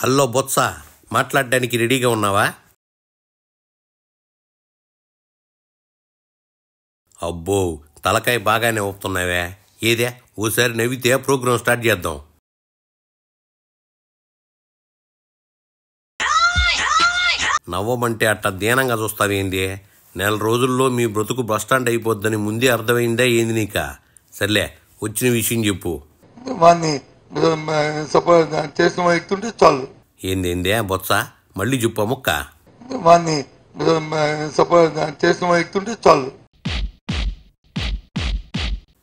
Hello Botsa, మాట్లాడడానికి రెడీగా ఉన్నావా? అబ్బో, తలకాయ బాగానే ఊపుతున్నావే. ఏదే ఓసారి నవ్వితే ప్రోగ్రాం స్టార్ట్ చేద్దాం. నవ్వమంటే అట్ట దీనంగా చూస్తావేంది? నెల రోజుల్లో మీ బ్రతుకు బస్టాండ్ అయిపోద్దని ముందే అర్థమైందా ఏంది నీక? సర్లే, వచ్చిన విషయం చెప్పు. చాలు. ఏందే బొత్స, మళ్ళీ చెప్పు ముక్క. చాలు.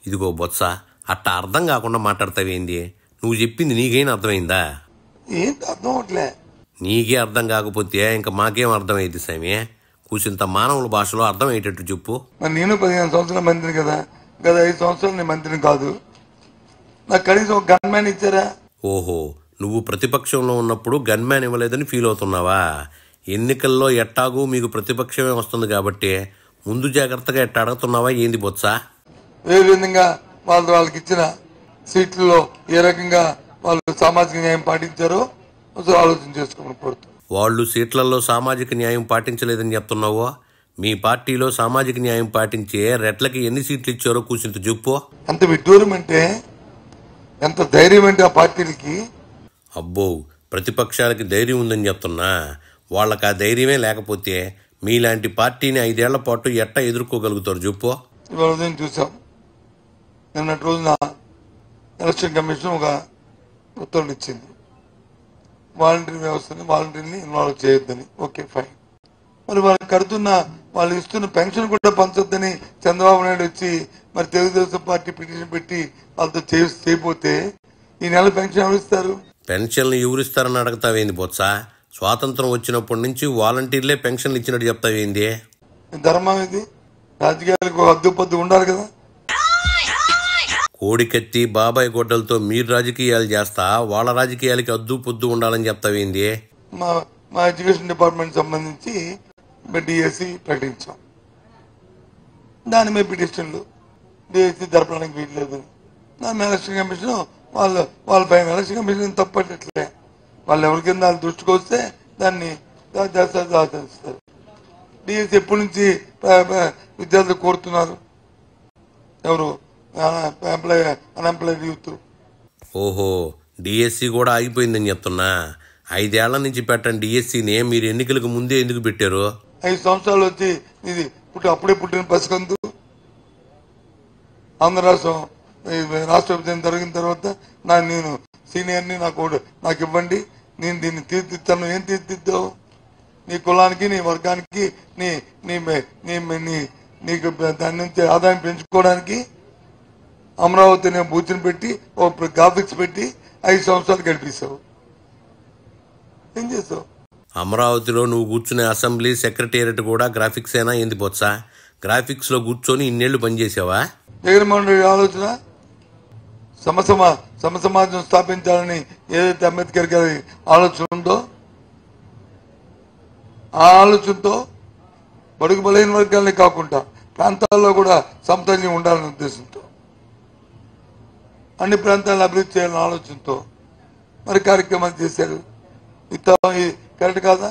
ఇదిగో బొత్స, అట్ట అర్థం కాకుండా మాట్లాడతావేంది? నువ్వు చెప్పింది నీకైనా అర్థమైందా? ఏంటి అర్థం అవట్లే. నీకే అర్థం కాకపోతే ఇంకా మాకేం అర్థమైంది సామి? కూసింత మానవుల భాషలో అర్థమయ్యేటట్టు చెప్పు. నేను 15 సంవత్సరాల మంత్రిని కదా, గత 5 సంవత్సరాలు నేను మంత్రిని కాదు. నాకు కనీసం ఒక గన్మ్యాన్ ఇచ్చారా? ఓహో, నువ్వు ప్రతిపక్షంలో ఉన్నప్పుడు గన్మ్యాన్ ఇవ్వలేదని ఫీల్ అవుతున్నావా? ఎన్నికల్లో ఎట్టాగూ మీకు ప్రతిపక్షమే వస్తుంది కాబట్టి ముందు జాగ్రత్తగా ఎట్ట అడుగుతున్నావా ఏంది బొత్స? ఏ విధంగా వాళ్ళకి ఇచ్చిన సీట్లలో ఏ రకంగా వాళ్ళు సామాజిక న్యాయం పాటించారో ఆలోచన చేసుకోమని కోరుతారు. వాళ్ళు సీట్లలో సామాజిక న్యాయం పాటించలేదని చెప్తున్నావో? మీ పార్టీలో సామాజిక న్యాయం పాటించే రెట్లకి ఎన్ని సీట్లు ఇచ్చారో కూసింత చెప్పు. అంత విడ్డూరం అంటే, ఎంత ధైర్యం అంటే ఆ పార్టీలకి. అబ్బో, ప్రతిపక్షాలకి ధైర్యం ఉందని చెప్తున్నా. వాళ్ళకి ఆ ధైర్యమే లేకపోతే మీలాంటి పార్టీని 5 ఏళ్ల పాటు ఎట్టా ఎదుర్కోగలుగుతారు చెప్పు. ఇవాళ ఉదయం చూసాం. నిన్నటి రోజున ఎలక్షన్ కమిషన్ ఒక ఉత్తర్వులు ఇచ్చింది, వాలంటీర్ వ్యవస్థని వాలంటీర్ని ఇన్వాల్వ్ చేయొద్దని. Okay, fine. మరి వాళ్ళకి కడుతున్న వాళ్ళు ఇస్తున్న పెన్షన్ కూడా పంచొద్దని చంద్రబాబు నాయుడు వచ్చి మరి తెలుగుదేశం పార్టీ పిటిషన్ పెట్టి వాళ్ళతో చేయకపోతే ఈ నెల పెన్షన్ ఎవరు ఇస్తారు? పెన్షన్లు ఎవరిస్తారని అడుగుతావేంది బొత్స? స్వాతంత్రం వచ్చినప్పటి నుంచి వాలంటీర్లే పెన్షన్లు ఇచ్చినట్టు చెప్తావేంది? ధర్మం ఇది. రాజకీయాలకు హద్దు పొద్దు ఉండాలి కదా. కోడికత్తి బాబాయ్ గొడ్డలతో మీరు రాజకీయాలు చేస్తా వాళ్ళ రాజకీయాలకి అద్దు పొద్దు ఉండాలని చెప్తావేంది? మా ఎడ్యుకేషన్ డిపార్ట్మెంట్ సంబంధించి డిఎస్సి ప్రకటించాం. దాని మీద పిటిషన్లు, డిఎస్సి జరపడానికి వీల్లేదు. దాని మీద ఎలక్షన్ కమిషన్ వాళ్ళ పైన ఎలక్షన్ కమిషన్ తప్పట్లే. వాళ్ళు ఎవరి కింద వాళ్ళు దృష్టికి వస్తే దాన్ని ఆచరిస్తారు. డిఎస్సి ఎప్పటి నుంచి విద్యార్థులు కోరుతున్నారు? ఎవరు? Unemployed youth. ఓహో, డిఎస్సి కూడా ఆగిపోయిందని చెప్తున్నా. 5 ఏళ్ల నుంచి పెట్టండి డిఎస్సిని మీరు ఎన్నికలకు ముందే ఎందుకు పెట్టారు? 5 సంవత్సరాలు వచ్చి ఇది అప్పుడే పుట్టిన పసికందు. ఆంధ్ర రాష్ట్ర విభజన జరిగిన తర్వాత నేను సీనియర్ని, నాకు ఇవ్వండి, నేను దీన్ని తీర్చిదిద్దాను. ఏం తీర్చిదిద్దావు? నీ కులానికి, నీ వర్గానికి, నీకు దాని నుంచి ఆదాయం పెంచుకోవడానికి అమరావతిని బూత్ని పెట్టి గ్రాఫిక్స్ పెట్టి 5 సంవత్సరాలు గడిపేశావు. ఏం చేస్తావు? అమరావతిలో నువ్వు కూర్చునే అసెంబ్లీ సెక్రటేరియట్ కూడా గ్రాఫిక్స్ అయినా ఏంది బొత్స? గ్రాఫిక్స్ లో కూర్చొని ఇన్నేళ్లు పనిచేసావా? జగన్మోహన్ రెడ్డి ఆలోచన సమసమాజం స్థాపించాలని ఏదైతే అంబేద్కర్ గారి ఆలోచన ఉందో ఆ ఆలోచనతో బడుగు బలహీన వర్గాలనే కాకుండా ప్రాంతాల్లో కూడా సమతుల్యం ఉండాలనే ఉద్దేశంతో, అన్ని ప్రాంతాలను అభివృద్ధి చేయాలనే ఆలోచనతో మరి కార్యక్రమాలు చేశారు. కరెక్ట్ కాదా?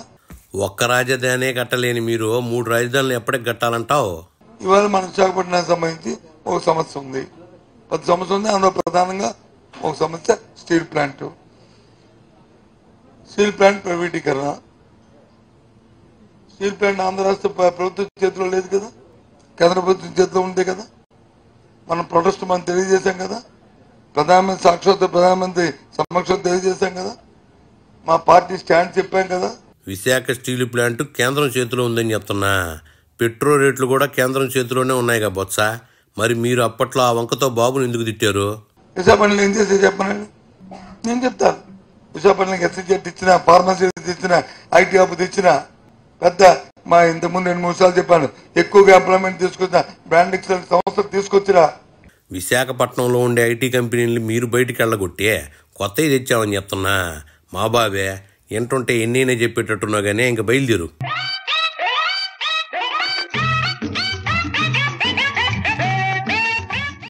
ఒక్క రాజధానే కట్టలేని మీరు 3 రాజధానులు ఎప్పటికి కట్టాలంటావు? ఇవాళ మన విశాఖపట్నానికి సంబంధించి ఒక సమస్య ఉంది, పెద్ద సమస్య ఉంది. అందులో ప్రధానంగా ఒక సమస్య స్టీల్ ప్లాంట్ ప్రైవేటీకరణ. స్టీల్ ప్లాంట్ ఆంధ్ర రాష్ట్ర ప్రభుత్వం చేతిలో లేదు కదా, కేంద్ర ప్రభుత్వం చేతిలో ఉంది కదా. మనం ప్రొటెస్ట్ మనం తెలియజేశాం కదా, ప్రధానమంత్రి సమక్షంలో తెలియజేశాం కదా, మా పార్టీ స్టాండ్ చెప్పాం కదా. విశాఖ స్టీల్ ప్లాంట్ కేంద్రం చేతిలో ఉందని చెప్తున్నా. పెట్రోల్ రేట్లు కూడా కేంద్రం చేతిలోనే ఉన్నాయి కదా బొత్స. మరి మీరు అప్పట్లో ఆ వంకతో బాబుని ఎందుకు తిట్టారు? విశాఖపట్నంలో ఏం చేస్తే చెప్పనండి, నేను చెప్తాను. విశాఖపట్నంకి ఎస్సీజెట్ ఇచ్చిన, ఫార్మసీ ఇచ్చిన, ఐటీ హబ్ తెచ్చిన, పెద్ద మా ఇంతకుముందు 2-3 సార్లు చెప్పాను, ఎక్కువగా ఎంప్లాయ్మెంట్ తీసుకొచ్చిన బ్రాండ్ సంస్థలు తీసుకొచ్చిరా. విశాఖపట్నంలో ఉండే ఐటీ కంపెనీలు మీరు బయటికి వెళ్ళగొట్టే కొత్తవి తెచ్చామని చెప్తున్నా. మా బాబే ఏంటుంటే ఎన్నైనా చెప్పేటట్టున్నా కానీ ఇంక బయలుదేరు.